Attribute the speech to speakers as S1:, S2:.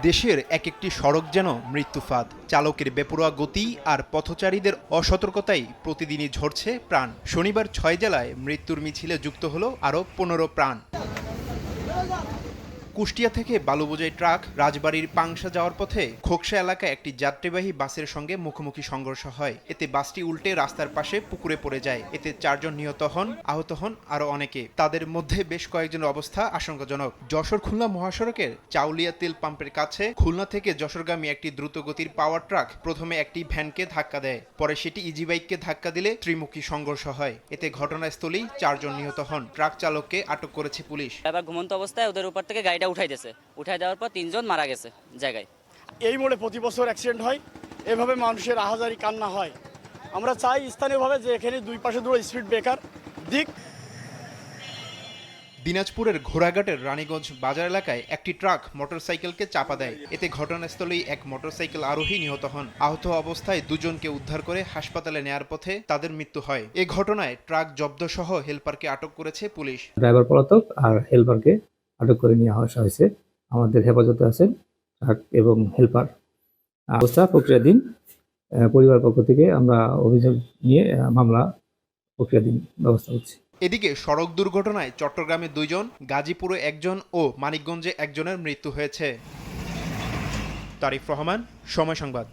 S1: দেশের এক একটি সড়ক যেন মৃত্যুফাঁদ। চালকের বেপরোয়া গতি আর পথচারীদের অসতর্কতাই প্রতিদিনই ঝরছে প্রাণ। শনিবার ৬ জেলায় মৃত্যুর মিছিলে যুক্ত হলো আরও ১৫ প্রাণ। কুষ্টিয়া থেকে বালুবোঝাই ট্রাক রাজবাড়ীর পাংশা যাওয়ার পথে খোকসা এলাকায় একটি যাত্রীবাহী বাসের সঙ্গে মুখোমুখি সংঘর্ষ হয়। এতে বাসটি উল্টে রাস্তার পাশে পুকুরে পড়ে যায়। এতে ৪ জন নিহত হন, আহত হন আরও অনেকে। তাদের মধ্যে বেশ কয়েকজনের অবস্থা আশঙ্কাজনক। যশোর খুলনা মহাসড়কের চাউলিয়া তেল পাম্পের কাছে খুলনা থেকে যশোরগামী একটি দ্রুতগতির পাওয়ার ট্রাক প্রথমে একটি ভ্যানকে ধাক্কা দেয়, পরে সেটি ইজি বাইককে ধাক্কা দিলে ত্রিমুখী সংঘর্ষ হয়। এতে ঘটনাস্থলেই ৪ জন নিহত হন। ট্রাক চালককে আটক করেছে পুলিশ।
S2: এবার ঘুমন্ত অবস্থায় ওদের উপর থেকে গাড়িটা উঠাই দেওয়ার পর ৩ জন মারা গেছে জায়গায়।
S3: এই মোড়ে প্রতি বছর অ্যাক্সিডেন্ট হয়, এভাবে মানুষের আহাজারি কান্না হয়। আমরা চাই স্থানীয়ভাবে যে এখানে দুই পাশে দুটো স্পিড ব্রেকার দিক।
S1: দিনাজপুরের ঘোড়াঘাটের রানীগঞ্জ বাজার এলাকায় একটি ট্রাক মোটরসাইকেলকে চাপা দেয়। এতে ঘটনাস্থলেই এক মোটরসাইকেল আরোহী নিহত হন। আহত অবস্থায় দুজনকে উদ্ধার করে হাসপাতালে নেয়ার পথে তাদের মৃত্যু হয়। এ ঘটনায় ট্রাক জব্দ সহ হেলপারকে আটক করেছে পুলিশ।
S4: ড্রাইভার পলাতক আর হেলপারকে আটক করে নিয়ে আসা হয়েছে। আমাদের হেফাজতে আছেন ট্রাক এবং হেলপার। অবস্থা প্রক্রিয়াধীন। পরিবার পক্ষ থেকে আমরা অভিযোগ নিয়ে মামলা প্রক্রিয়াধীন ব্যবস্থা করছি।
S1: এদিকে সড়ক দুর্ঘটনায় চট্টগ্রামে ২ জন, গাজীপুরে ১ জন ও মানিকগঞ্জে ১ জনের মৃত্যু হয়েছে। তারিফ রহমান, সময় সংবাদ।